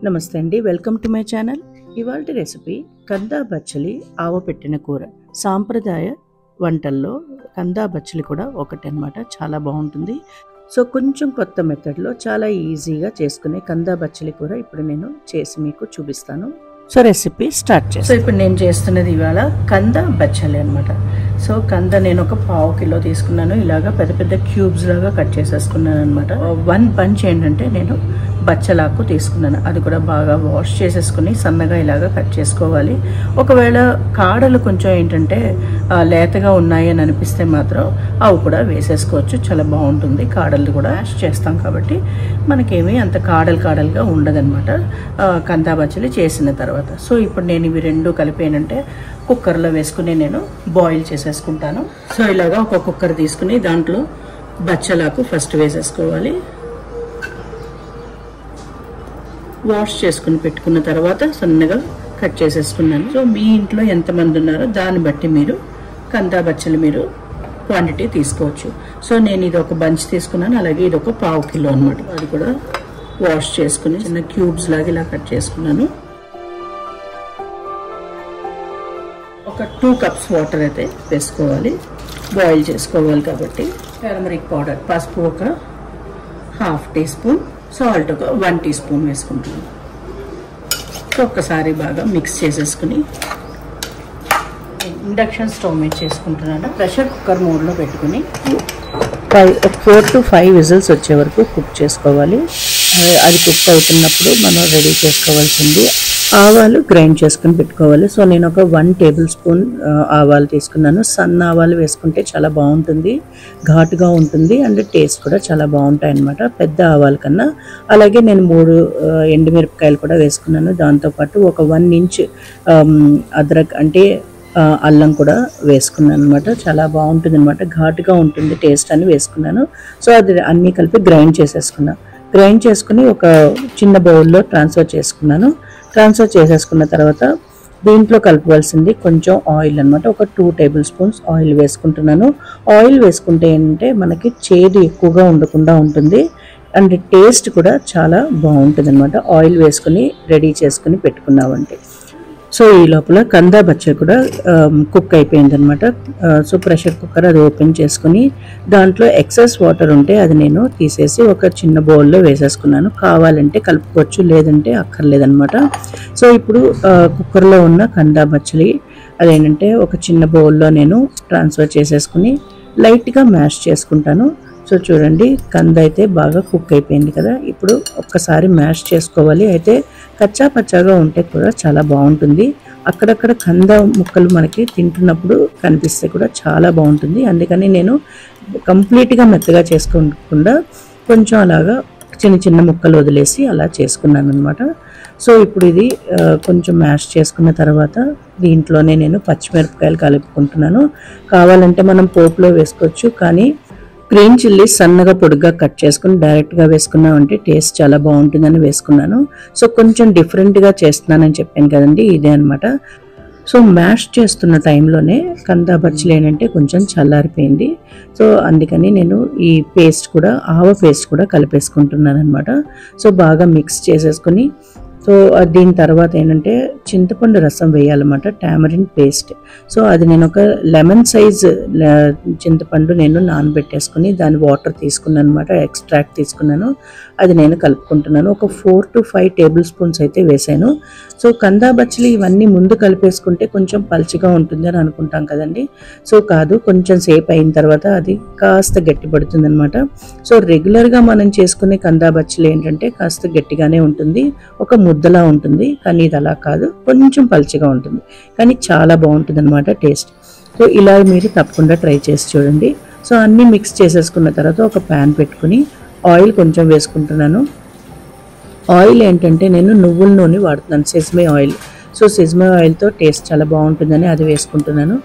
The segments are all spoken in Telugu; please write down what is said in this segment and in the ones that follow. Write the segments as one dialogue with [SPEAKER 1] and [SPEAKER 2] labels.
[SPEAKER 1] నమస్తే అండి, వెల్కమ్ టు మై ఛానల్. ఇవాల్టి రెసిపీ కందా బచ్చలి ఆవపెట్టిన కూర. సాంప్రదాయ వంటల్లో కందా బచ్చలి కూడా ఒకటి అన్నమాట. చాలా బాగుంటుంది. సో కొంచెం కొత్త మెథడ్లో చాలా ఈజీగా చేసుకునే కందా బచ్చలి కూర ఇప్పుడు నేను చేసి మీకు చూపిస్తాను. సో రెసిపీ స్టార్ట్ చేస్తాను. సో ఇప్పుడు నేను చేస్తున్నది ఇవాళ కందా బచ్చలి అనమాట. సో కంద నేను ఒక 1/2 కిలో తీసుకున్నాను. ఇలాగా పెద్ద పెద్ద క్యూబ్స్ లాగా కట్ చేసేసుకున్నాను అనమాట. 1 బంచ్ ఏంటంటే నేను బచ్చలాకు తీసుకున్నాను. అది కూడా బాగా వాష్ చేసేసుకుని సన్నగా ఇలాగా కట్ చేసుకోవాలి. ఒకవేళ కాడలు కొంచెం ఏంటంటే లేతగా ఉన్నాయి అని అనిపిస్తే మాత్రం అవి కూడా వేసేసుకోవచ్చు. చాలా బాగుంటుంది. కాడలు కూడా వాష్ చేస్తాం కాబట్టి మనకేమీ అంత కాడలుగా ఉండదన్నమాట కందా బచ్చలి చేసిన తర్వాత. సో ఇప్పుడు నేను ఇవి రెండు కలిపి ఏంటంటే కుక్కర్లో వేసుకుని నేను బాయిల్ చేసేసుకుంటాను. సో ఇలాగా ఒక కుక్కర్ తీసుకుని దాంట్లో బచ్చలాకు ఫస్ట్ వేసేసుకోవాలి. వాష్ చేసుకుని పెట్టుకున్న తర్వాత సన్నగా కట్ చేసేసుకున్నాను. సో మీ ఇంట్లో ఎంతమంది ఉన్నారో దాన్ని బట్టి మీరు కందా బచ్చలు మీరు క్వాంటిటీ తీసుకోవచ్చు. సో నేను ఇది ఒక బంచ్ తీసుకున్నాను. అలాగే ఇది ఒక 1/2 కిలో అనమాట. అది కూడా వాష్ చేసుకుని చిన్న క్యూబ్స్ లాగా ఇలా కట్ చేసుకున్నాను. ఒక 2 కప్స్ వాటర్ అయితే వేసుకోవాలి. బాయిల్ చేసుకోవాలి కాబట్టి టర్మరిక్ పౌడర్ పసుపు ఒక 1/2 టీ స్పూన్, సాల్ట్ ఒక 1 టీ స్పూన్ వేసుకుంటాను. ఒక్కసారి బాగా మిక్స్ చేసేసుకుని ఇండక్షన్ స్టవ్ మీద చేసుకుంటున్నాను. ప్రెషర్ కుక్కర్ మోడ్లో పెట్టుకుని 4 to 5 విజిల్స్ వచ్చే వరకు కుక్ చేసుకోవాలి. అది కుక్ అవుతున్నప్పుడు మనం రెడీ చేసుకోవాల్సింది ఆవాలు గ్రైండ్ చేసుకుని పెట్టుకోవాలి. సో నేను ఒక 1 టేబుల్ స్పూన్ ఆవాలు తీసుకున్నాను. సన్న ఆవాలు వేసుకుంటే చాలా బాగుంటుంది, ఘాటుగా ఉంటుంది అండ్ టేస్ట్ కూడా చాలా బాగుంటాయి అన్నమాట పెద్ద ఆవాల కన్నా. అలాగే నేను 3 ఎండుమిరపకాయలు కూడా వేసుకున్నాను. దాంతోపాటు ఒక 1 ఇంచ్ అద్రక్ అంటే అల్లం కూడా వేసుకున్నాను అనమాట. చాలా బాగుంటుంది అనమాట, ఘాటుగా ఉంటుంది టేస్ట్ అని వేసుకున్నాను. సో అది అన్నీ కలిపి గ్రైండ్ చేసేసుకున్నాను. గ్రైండ్ చేసుకుని ఒక చిన్న బౌల్లో ట్రాన్స్ఫర్ చేసుకున్నాను. ట్రాన్స్ఫర్ చేసేసుకున్న తర్వాత దీంట్లో కలపవలసింది కొంచెం ఆయిల్ అనమాట. ఒక 2 టేబుల్ స్పూన్స్ ఆయిల్ వేసుకుంటున్నాను. ఆయిల్ వేసుకుంటే ఏంటంటే మనకి చేదు ఎక్కువగా ఉండకుండా ఉంటుంది అండ్ టేస్ట్ కూడా చాలా బాగుంటుంది అనమాట. ఆయిల్ వేసుకుని రెడీ చేసుకుని పెట్టుకున్నామంటే. సో ఈ లోపల కందా బచ్చలి కూడా కుక్ అయిపోయింది అనమాట. సో ప్రెషర్ కుక్కర్ అది ఓపెన్ చేసుకుని దాంట్లో ఎక్సెస్ వాటర్ ఉంటే అది నేను తీసేసి ఒక చిన్న బౌల్లో వేసేసుకున్నాను. కావాలంటే కలుపుకోవచ్చు, లేదంటే అక్కర్లేదనమాట. సో ఇప్పుడు కుక్కర్లో ఉన్న కందా బచ్చలి అదేంటంటే ఒక చిన్న బౌల్లో నేను ట్రాన్స్ఫర్ చేసేసుకుని లైట్గా మ్యాష్ చేసుకుంటాను. సో చూడండి, కంద అయితే బాగా కుక్ అయిపోయింది కదా. ఇప్పుడు ఒక్కసారి మ్యాష్ చేసుకోవాలి. అయితే కచ్చా పచ్చాగా ఉంటే కూడా చాలా బాగుంటుంది. అక్కడక్కడ కంద ముక్కలు మనకి తింటున్నప్పుడు కనిపిస్తే కూడా చాలా బాగుంటుంది. అందుకని నేను కంప్లీట్గా మెత్తగా చేసుకోకుండా కొంచెం అలాగా చిన్న చిన్న ముక్కలు వదిలేసి అలా చేసుకున్నాను అనమాట. సో ఇప్పుడు ఇది కొంచెం మ్యాష్ చేసుకున్న తర్వాత దీంట్లోనే నేను పచ్చిమిరపకాయలు కలుపుకుంటున్నాను. కావాలంటే మనం పోపులో వేసుకోవచ్చు, కానీ గ్రీన్ చిల్లీ సన్నగా పొడిగా కట్ చేసుకుని డైరెక్ట్గా వేసుకున్నామంటే టేస్ట్ చాలా బాగుంటుందని వేసుకున్నాను. సో కొంచెం డిఫరెంట్గా చేస్తున్నానని చెప్పాను కదండి, ఇదే అనమాట. సో మ్యాష్ చేస్తున్న టైంలోనే కందా బచ్చలి ఏంటంటే కొంచెం చల్లారిపోయింది. సో అందుకని నేను ఈ పేస్ట్ కూడా ఆవ పేస్ట్ కూడా కలిపేసుకుంటున్నాను అనమాట. సో బాగా మిక్స్ చేసేసుకుని సో దీని తర్వాత ఏంటంటే చింతపండు రసం వేయాలన్నమాట, టామరిన్ పేస్ట్. సో అది నేను ఒక లెమన్ సైజ్ చింతపండు నేను నానబెట్టేసుకుని దాని వాటర్ తీసుకున్నాను అనమాట, ఎక్స్ట్రాక్ట్ తీసుకున్నాను. అది నేను కలుపుకుంటున్నాను. ఒక 4 to 5 టేబుల్ స్పూన్స్ అయితే వేసాను. సో కందా బచ్చలి ఇవన్నీ ముందు కలిపేసుకుంటే కొంచెం పల్చగా ఉంటుంది అని అనుకుంటాం కదండి. సో కాదు, కొంచెం సేపు అయిన తర్వాత అది కాస్త గట్టి పడుతుంది అనమాట. సో రెగ్యులర్గా మనం చేసుకునే కందా బచ్చలి ఏంటంటే కాస్త గట్టిగానే ఉంటుంది, ఒక ముద్దలా ఉంటుంది. కానీ ఇది అలా కాదు, కొంచెం పల్చగా ఉంటుంది, కానీ చాలా బాగుంటుంది అనమాట టేస్ట్. సో ఇలా మీరు తప్పకుండా ట్రై చేసి చూడండి. సో అన్నీ మిక్స్ చేసేసుకున్న తర్వాత ఒక ప్యాన్ పెట్టుకుని ఆయిల్ కొంచెం వేసుకుంటున్నాను. ఆయిల్ ఏంటంటే నేను నువ్వుల నూనె వాడుతున్నాను, సెసమే ఆయిల్. సో సెసమే ఆయిల్తో టేస్ట్ చాలా బాగుంటుందని అది వేసుకుంటున్నాను.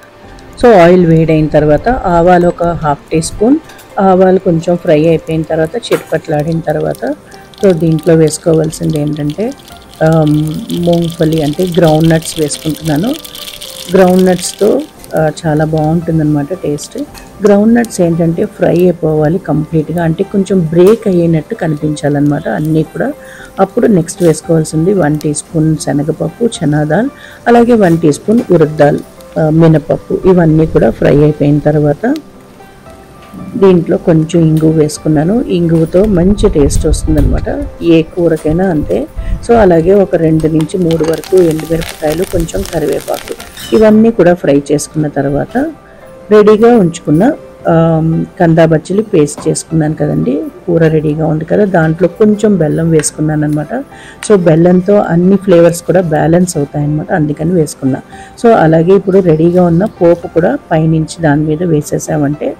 [SPEAKER 1] సో ఆయిల్ వేడైన తర్వాత ఆవాలు ఒక 1/2 టీ స్పూన్, ఆవాలు కొంచెం ఫ్రై అయిపోయిన తర్వాత చిట్పట్లాడిన తర్వాత సో దీంట్లో వేసుకోవాల్సింది ఏంటంటే మూంగఫలి అంటే గ్రౌండ్ నట్స్ వేసుకుంటున్నాను. గ్రౌండ్ నట్స్తో చాలా బాగుంటుందన్నమాట టేస్ట్. గ్రౌండ్ నట్స్ ఏంటంటే ఫ్రై అయిపోవాలి కంప్లీట్గా, అంటే కొంచెం బ్రేక్ అయ్యేటట్టు కనిపించాలన్నమాట అన్నీ కూడా. అప్పుడు నెక్స్ట్ వేసుకోవాల్సింది 1 టీ స్పూన్ శనగపప్పు చనా దాల్, అలాగే 1 టీ స్పూన్ ఉరద్ దాల్ మినపప్పు. ఇవన్నీ కూడా ఫ్రై అయిపోయిన తర్వాత దీంట్లో కొంచెం ఇంగువ వేసుకున్నాను. ఇంగువతో మంచి టేస్ట్ వస్తుందన్నమాట ఏ కూరకైనా అంతే. సో అలాగే ఒక 2 నుంచి 3 వరకు ఎండుమిరపకాయలు, కొంచెం కరివేపాకు, ఇవన్నీ కూడా ఫ్రై చేసుకున్న తర్వాత రెడీగా ఉంచుకున్న కందా బచ్చలి పేస్ట్ చేసుకున్నాను కదండి. కూర రెడీగా ఉంది కదా, దాంట్లో కొంచెం బెల్లం వేసుకున్నాను అనమాట. సో బెల్లంతో అన్ని ఫ్లేవర్స్ కూడా బ్యాలెన్స్ అవుతాయన్నమాట, అందుకని వేసుకున్నా. సో అలాగే ఇప్పుడు రెడీగా ఉన్న పోపు కూడా పైనుంచి దాని మీద వేసేసామంటే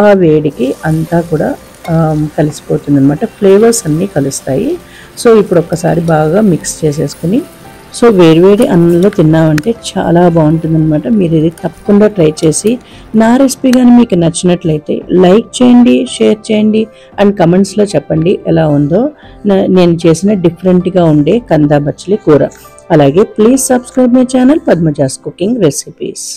[SPEAKER 1] ఆ వేడికి అంతా కూడా కలిసిపోతుంది అనమాట, ఫ్లేవర్స్ అన్నీ కలుస్తాయి. సో ఇప్పుడు ఒక్కసారి బాగా మిక్స్ చేసేసుకుని సో వేడివేడి అన్నంలో తిన్నామంటే చాలా బాగుంటుంది అనమాట. మీరు ఇది తప్పకుండా ట్రై చేసి నా రెసిపీ కానీ మీకు నచ్చినట్లయితే లైక్ చేయండి, షేర్ చేయండి అండ్ కమెంట్స్లో చెప్పండి ఎలా ఉందో నేను చేసిన డిఫరెంట్గా ఉండే కందా బచ్చలి కూర. అలాగే please subscribe my channel Padmaja's cooking recipes.